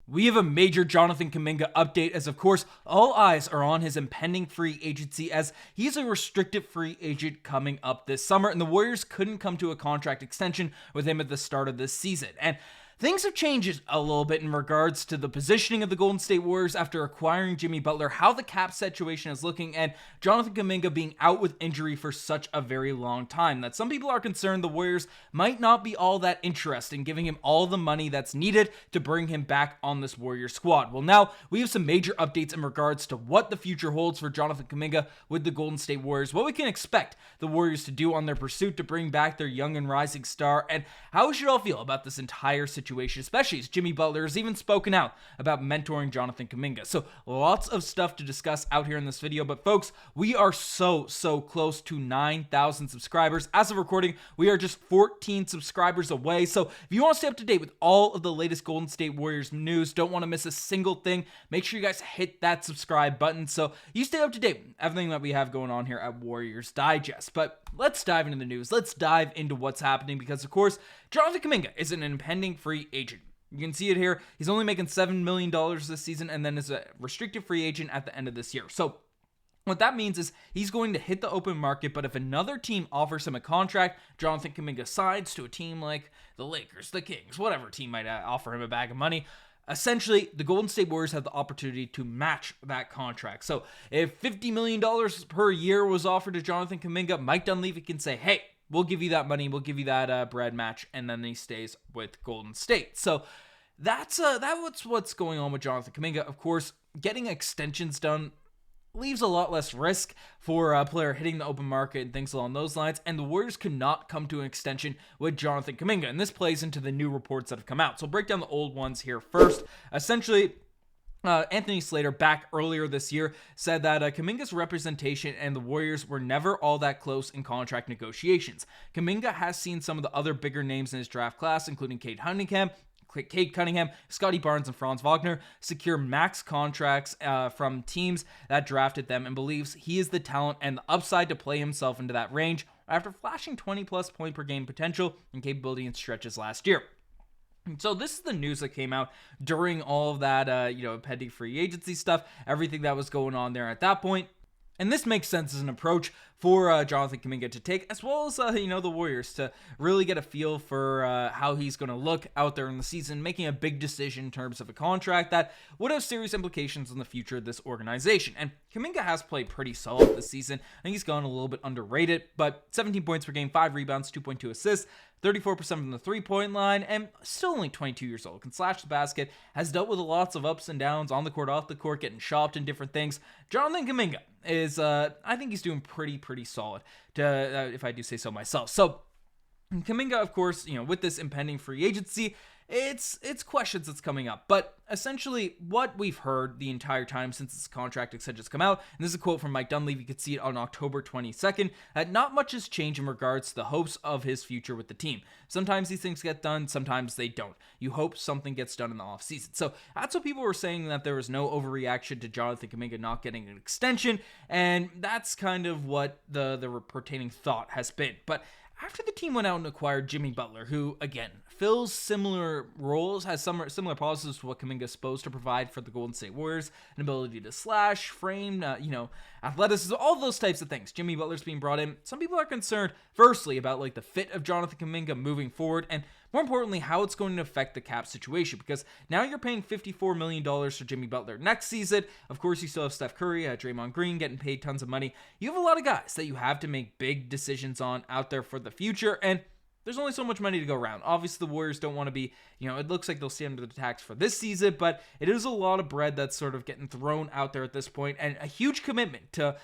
We have a major Jonathan Kuminga update as, of course, all eyes are on his impending free agency as he's a restricted free agent coming up this summer, and the Warriors couldn't come to a contract extension with him at the start of this season. And things have changed a little bit in regards to the positioning of the Golden State Warriors after acquiring Jimmy Butler, how the cap situation is looking, and Jonathan Kuminga being out with injury for such a very long time that some people are concerned the Warriors might not be all that interested in giving him all the money that's needed to bring him back on this Warriors squad. Well, now we have some major updates in regards to what the future holds for Jonathan Kuminga with the Golden State Warriors, what we can expect the Warriors to do on their pursuit to bring back their young and rising star, and how we should all feel about this entire situation, especially as Jimmy Butler has even spoken out about mentoring Jonathan Kuminga. So lots of stuff to discuss out here in this video, but folks, we are so close to 9,000 subscribers. As of recording, we are just 14 subscribers away. So if you want to stay up to date with all of the latest Golden State Warriors news, don't want to miss a single thing, make sure you guys hit that subscribe button so you stay up to date with everything that we have going on here at Warriors Digest. But let's dive into the news. Let's dive into what's happening because, of course, Jonathan Kuminga is an impending free agent. You can see it here. He's only making $7 million this season and then is a restricted free agent at the end of this year. So what that means is he's going to hit the open market, but if another team offers him a contract, Jonathan Kuminga signs to a team like the Lakers, the Kings, whatever team might offer him a bag of money. Essentially, the Golden State Warriors have the opportunity to match that contract. So if $50 million per year was offered to Jonathan Kuminga, Mike Dunleavy can say, hey, we'll give you that money, we'll give you that bread match, and then he stays with Golden State. So that's what's going on with Jonathan Kuminga. Of course, getting extensions done leaves a lot less risk for a player hitting the open market and things along those lines, and the Warriors could not come to an extension with Jonathan Kuminga, and this plays into the new reports that have come out. So I'll break down the old ones here first. Essentially, Anthony Slater back earlier this year said that Kuminga's representation and the Warriors were never all that close in contract negotiations. Kuminga has seen some of the other bigger names in his draft class, including Cade Cunningham, Scotty Barnes, and Franz Wagner, secure max contracts from teams that drafted them and believes he is the talent and the upside to play himself into that range after flashing 20-plus point per game potential and capability in stretches last year. So this is the news that came out during all of that, impending free agency stuff, everything that was going on there at that point. And this makes sense as an approach for Jonathan Kuminga to take, as well as, the Warriors to really get a feel for how he's going to look out there in the season, making a big decision in terms of a contract that would have serious implications on the future of this organization. And Kuminga has played pretty solid this season. I think he's gone a little bit underrated, but 17 points per game, 5 rebounds, 2.2 assists, 34% from the three-point line, and still only 22 years old, can slash the basket, has dealt with lots of ups and downs on the court, off the court, getting shopped and different things. Jonathan Kuminga is, I think he's doing pretty solid, if I do say so myself. So, Kuminga, of course, with this impending free agency, it's questions that's coming up. But essentially, what we've heard the entire time since this contract extension's come out, and this is a quote from Mike Dunleavy, you could see it on October 22nd, that not much has changed in regards to the hopes of his future with the team. Sometimes these things get done, sometimes they don't. You hope something gets done in the offseason. So that's what people were saying, that there was no overreaction to Jonathan Kuminga not getting an extension, and that's kind of what the pertaining thought has been. But after the team went out and acquired Jimmy Butler, who, again, fills similar roles, has similar policies to what Kuminga is supposed to provide for the Golden State Warriors, an ability to slash, frame, athleticism, all those types of things. Jimmy Butler's being brought in. Some people are concerned, firstly, about the fit of Jonathan Kuminga moving forward, and more importantly, how it's going to affect the cap situation, because now you're paying $54 million for Jimmy Butler next season. Of course, you still have Steph Curry, Draymond Green getting paid tons of money. You have a lot of guys that you have to make big decisions on out there for the future, and there's only so much money to go around. Obviously, the Warriors don't want to be, it looks like they'll stay under the tax for this season, but it is a lot of bread that's sort of getting thrown out there at this point, and a huge commitment to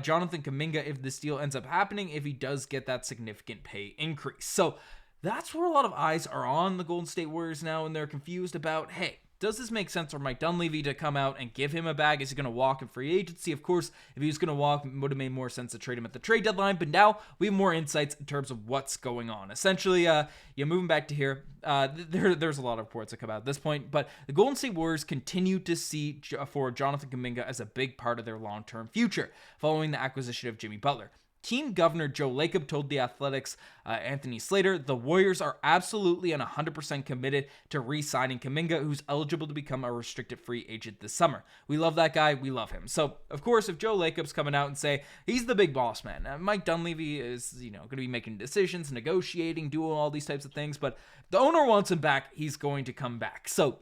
Jonathan Kuminga if this deal ends up happening, if he does get that significant pay increase. So that's where a lot of eyes are on the Golden State Warriors now, and they're confused about, hey, does this make sense for Mike Dunleavy to come out and give him a bag? Is he going to walk in free agency? Of course, if he was going to walk, it would have made more sense to trade him at the trade deadline. But now we have more insights in terms of what's going on. Essentially, moving back to here, there's a lot of reports that come out at this point. But the Golden State Warriors continue to see for Jonathan Kuminga as a big part of their long-term future following the acquisition of Jimmy Butler. Team Governor Joe Lacob told The Athletic's Anthony Slater, the Warriors are absolutely and 100% committed to re-signing Kuminga, who's eligible to become a restricted free agent this summer. We love that guy. We love him. So, of course, if Joe Lacob's coming out and say he's the big boss man, Mike Dunleavy is, going to be making decisions, negotiating, doing all these types of things, but the owner wants him back, he's going to come back. So,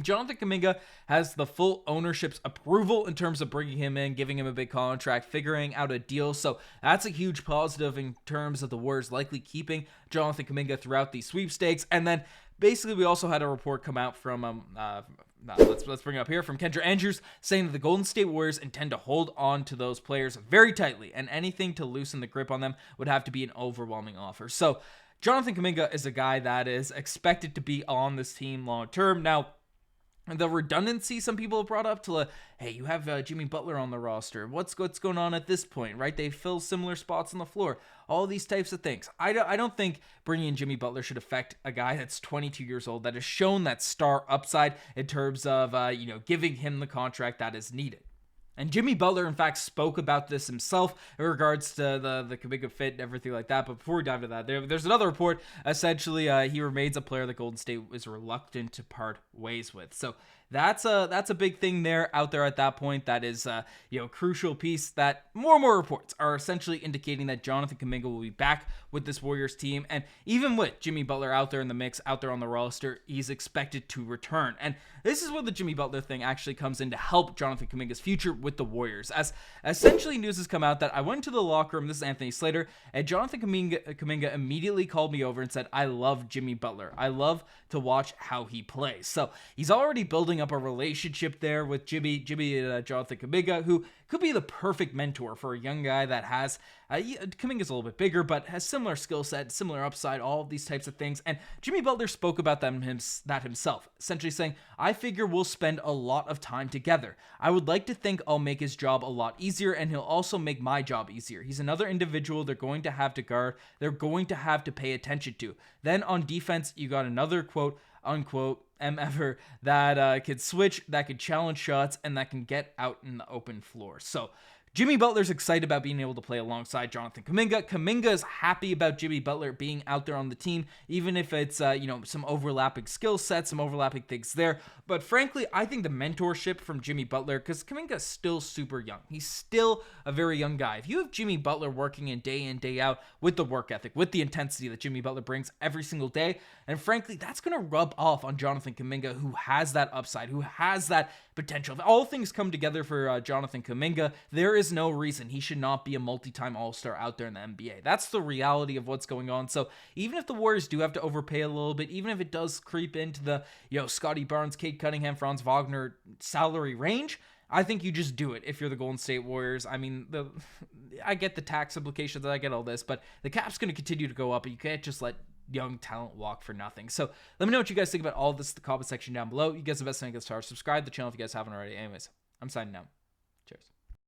Jonathan Kuminga has the full ownership's approval in terms of bringing him in, giving him a big contract, figuring out a deal. So that's a huge positive in terms of the Warriors likely keeping Jonathan Kuminga throughout these sweepstakes. And then basically we also had a report come out from let's bring it up here from Kendra Andrews saying that the Golden State Warriors intend to hold on to those players very tightly, and anything to loosen the grip on them would have to be an overwhelming offer. So Jonathan Kuminga is a guy that is expected to be on this team long term. Now, the redundancy some people have brought up to, hey, you have Jimmy Butler on the roster. What's going on at this point, right? They fill similar spots on the floor. All these types of things. I don't think bringing in Jimmy Butler should affect a guy that's 22 years old that has shown that star upside in terms of, giving him the contract that is needed. And Jimmy Butler, in fact, spoke about this himself in regards to the Kuminga fit and everything like that. But before we dive into that, there's another report. Essentially, he remains a player that Golden State is reluctant to part ways with. So that's a big thing there out there at that point. That is crucial piece that more and more reports are essentially indicating that Jonathan Kuminga will be back with this Warriors team. And even with Jimmy Butler out there in the mix, out there on the roster, he's expected to return. And this is where the Jimmy Butler thing actually comes in to help Jonathan Kuminga's future with the Warriors. As essentially news has come out that I went to the locker room, this is Anthony Slater, and Jonathan Kuminga immediately called me over and said, I love Jimmy Butler. I love to watch how he plays. So he's already building up a relationship there with Jimmy and Jonathan Kuminga, who could be the perfect mentor for a young guy that has, Kuminga's a little bit bigger, but has similar skill set, similar upside, all of these types of things. And Jimmy Butler spoke about that himself, essentially saying, I figure we'll spend a lot of time together. I would like to think I'll make his job a lot easier, and he'll also make my job easier. He's another individual they're going to have to guard, they're going to have to pay attention to. Then on defense, you got another quote, unquote, MFer that could switch, that could challenge shots, and that can get out in the open floor. So Jimmy Butler's excited about being able to play alongside Jonathan Kuminga. Kuminga is happy about Jimmy Butler being out there on the team, even if it's, some overlapping skill sets, some overlapping things there. But frankly, I think the mentorship from Jimmy Butler, because Kuminga's still super young. He's still a very young guy. If you have Jimmy Butler working in, day out, with the work ethic, with the intensity that Jimmy Butler brings every single day, and frankly, that's going to rub off on Jonathan Kuminga, who has that upside, who has that potential. If all things come together for Jonathan Kuminga, there is no reason he should not be a multi-time All-Star out there in the NBA. That's the reality of what's going on. So even if the Warriors do have to overpay a little bit, even if it does creep into the Scotty Barnes, Cade Cunningham, Franz Wagner salary range, I think you just do it if you're the Golden State Warriors. I mean, I get the tax implications, I get all this, but the cap's going to continue to go up, and you can't just let young talent walk for nothing. So let me know what you guys think about all this in the comment section down below. You guys have the best thing to get started. Subscribe to the channel if you guys haven't already. Anyways, I'm signing out. Cheers.